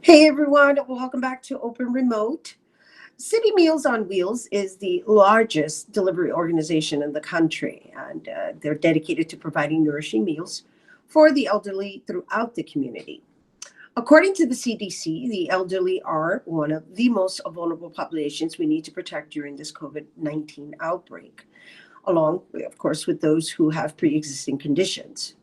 Hey everyone, welcome back to Open Remote. City Meals on Wheels is the largest delivery organization in the country, and they're dedicated to providing nourishing meals for the elderly throughout the community. According to the CDC, the elderly are one of the most vulnerable populations we need to protect during this COVID 19 outbreak, along, of course, with those who have pre existing conditions.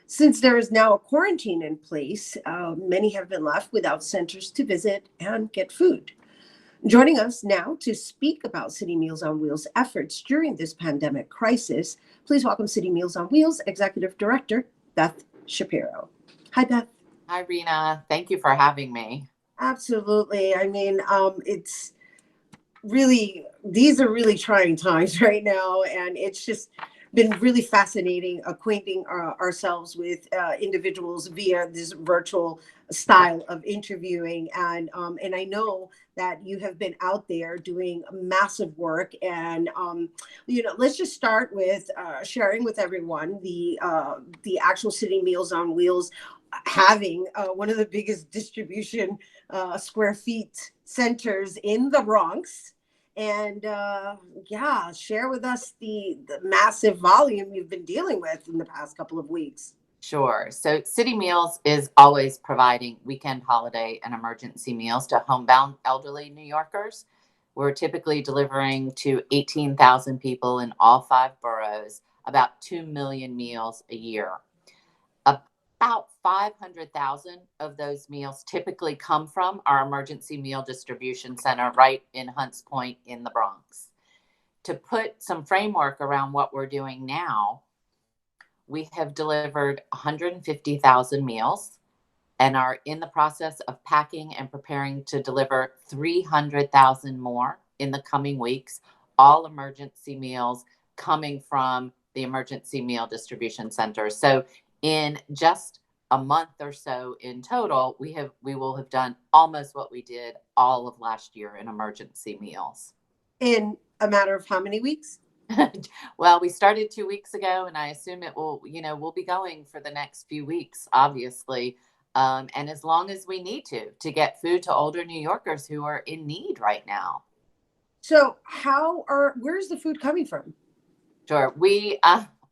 Since there is now a quarantine in place, many have been left without centers to visit and get food. Joining us now to speak about City Meals on Wheels efforts during this pandemic crisis, please welcome City Meals on Wheels Executive Director Beth Shapiro. Hi, Beth. Hi, Rena. Thank you for having me. Absolutely. It's really, these are really trying times right now, and it's just been really fascinating acquainting ourselves with individuals via this virtual style of interviewing, and I know that you have been out there doing massive work, and let's just start with sharing with everyone the actual City Meals on Wheels having one of the biggest distribution square feet centers in the Bronx. And yeah, share with us the massive volume you've been dealing with in the past couple of weeks. Sure. So, City Meals is always providing weekend, holiday, and emergency meals to homebound elderly New Yorkers. We're typically delivering to 18,000 people in all five boroughs, about 2 million meals a year. About 500,000 of those meals typically come from our emergency meal distribution center right in Hunts Point in the Bronx. To put some framework around what we're doing now, we have delivered 150,000 meals and are in the process of packing and preparing to deliver 300,000 more in the coming weeks, all emergency meals coming from the emergency meal distribution center. So in just a month or so in total, we will have done almost what we did all of last year in emergency meals. In a matter of how many weeks? Well, we started 2 weeks ago, and I assume it will, we'll be going for the next few weeks, obviously. And as long as we need to get food to older New Yorkers who are in need right now. So where's the food coming from? Sure. We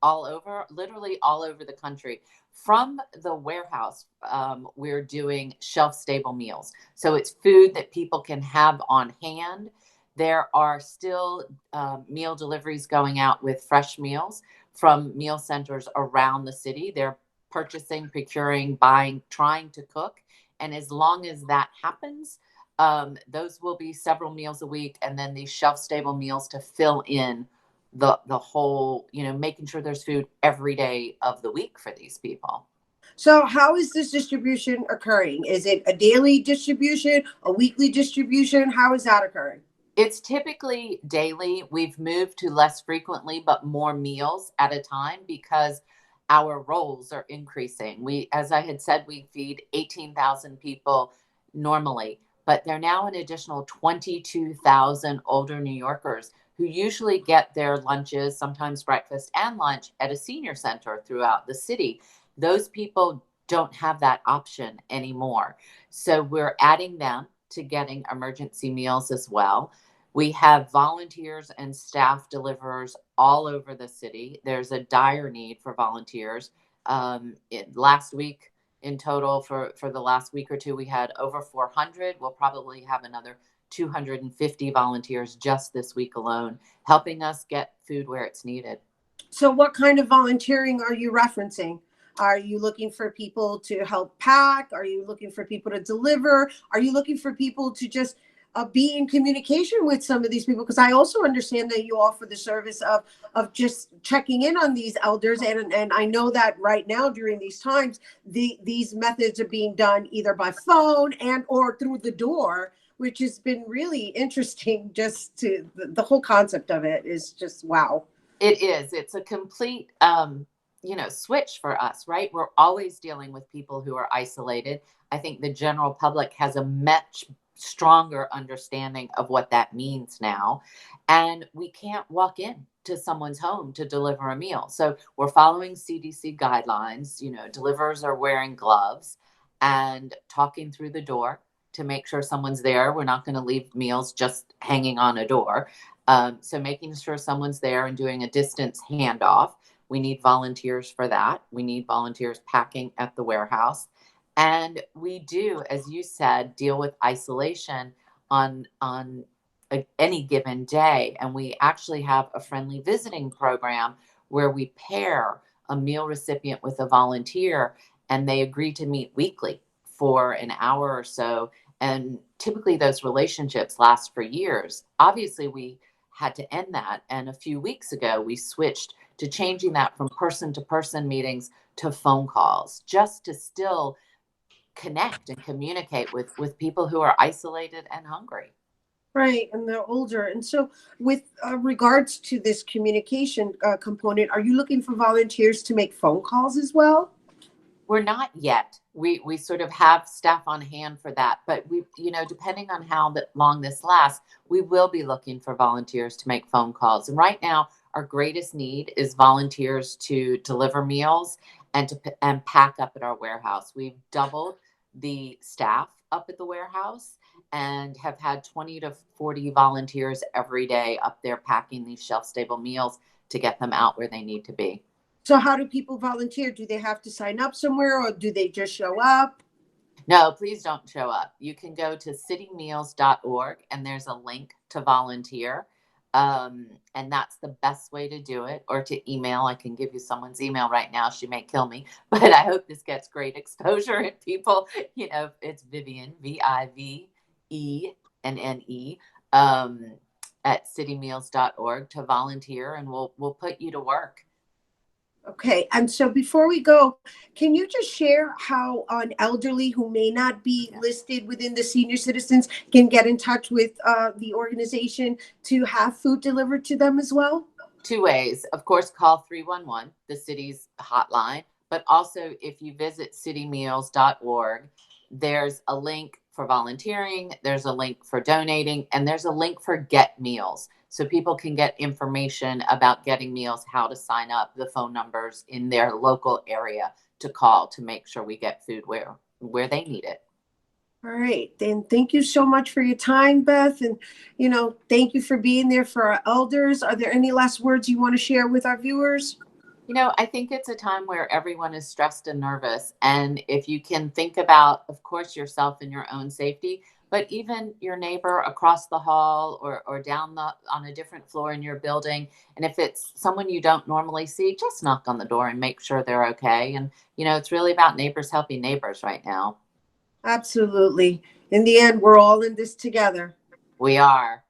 all over, literally all over the country. From the warehouse, we're doing shelf stable meals. So it's food that people can have on hand. There are still meal deliveries going out with fresh meals from meal centers around the city. They're purchasing, procuring, buying, trying to cook. And as long as that happens, those will be several meals a week. And then these shelf stable meals to fill in the whole, making sure there's food every day of the week for these people. So how is this distribution occurring? Is it a daily distribution, a weekly distribution? How is that occurring? It's typically daily. We've moved to less frequently, but more meals at a time because our roles are increasing. As I had said, we feed 18,000 people normally, but there are now an additional 22,000 older New Yorkers who usually get their lunches, sometimes breakfast and lunch, at a senior center throughout the city. Those people don't have that option anymore. So we're adding them to getting emergency meals as well. We have volunteers and staff deliverers all over the city. There's a dire need for volunteers. Last week, in total, for the last week or two, we had over 400. We'll probably have another 250 volunteers just this week alone, helping us get food where it's needed. So what kind of volunteering are you referencing? Are you looking for people to help pack? Are you looking for people to deliver? Are you looking for people to just be in communication with some of these people? Because I also understand that you offer the service of just checking in on these elders, and I know that right now during these times, these methods are being done either by phone and or through the door, which has been really interesting. Just to the whole concept of it is just wow. It is. It's a complete, switch for us, right? We're always dealing with people who are isolated. I think the general public has a much stronger understanding of what that means now. And we can't walk in to someone's home to deliver a meal. So we're following CDC guidelines. Deliverers are wearing gloves and talking through the door to make sure someone's there. We're not going to leave meals just hanging on a door. So making sure someone's there and doing a distance handoff. We need volunteers for that. We need volunteers packing at the warehouse. And we do, as you said, deal with isolation on any given day. And we actually have a friendly visiting program where we pair a meal recipient with a volunteer, and they agree to meet weekly for an hour or so. And typically those relationships last for years. Obviously, we had to end that. And a few weeks ago, we switched to changing that from person to person meetings to phone calls, just to still connect and communicate with people who are isolated and hungry. Right, and they're older. And so, with regards to this communication component, are you looking for volunteers to make phone calls as well? We're not yet. We sort of have staff on hand for that, but we, depending on how long this lasts, we will be looking for volunteers to make phone calls. And right now, our greatest need is volunteers to deliver meals and pack up at our warehouse. We've doubled the staff up at the warehouse and have had 20 to 40 volunteers every day up there packing these shelf-stable meals to get them out where they need to be. So how do people volunteer? Do they have to sign up somewhere, or do they just show up? No, please don't show up. You can go to citymeals.org and there's a link to volunteer. And that's the best way to do it, or to email. I can give you someone's email right now. She may kill me, but I hope this gets great exposure and people, it's Vivienne, VIVENNE, at citymeals.org to volunteer, and we'll put you to work. Okay, and so before we go, can you just share how an elderly who may not be listed within the senior citizens can get in touch with the organization to have food delivered to them as well? Two ways. Of course, call 311, the city's hotline, but also if you visit citymeals.org, there's a link for volunteering, there's a link for donating, and there's a link for Get Meals. So people can get information about getting meals, how to sign up, the phone numbers in their local area to call to make sure we get food where they need it. All right, then thank you so much for your time, Beth. And, thank you for being there for our elders. Are there any last words you want to share with our viewers? I think it's a time where everyone is stressed and nervous. And if you can think about, of course, yourself and your own safety, but even your neighbor across the hall or down on a different floor in your building. And if it's someone you don't normally see, just knock on the door and make sure they're okay. And, it's really about neighbors helping neighbors right now. Absolutely. In the end, we're all in this together. We are.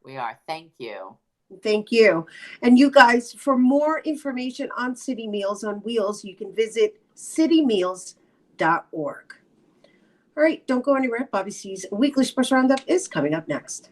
Thank you. Thank you. And you guys, for more information on City Meals on Wheels, you can visit citymeals.org. All right, don't go anywhere. Bobby C's Weekly Sports Roundup is coming up next.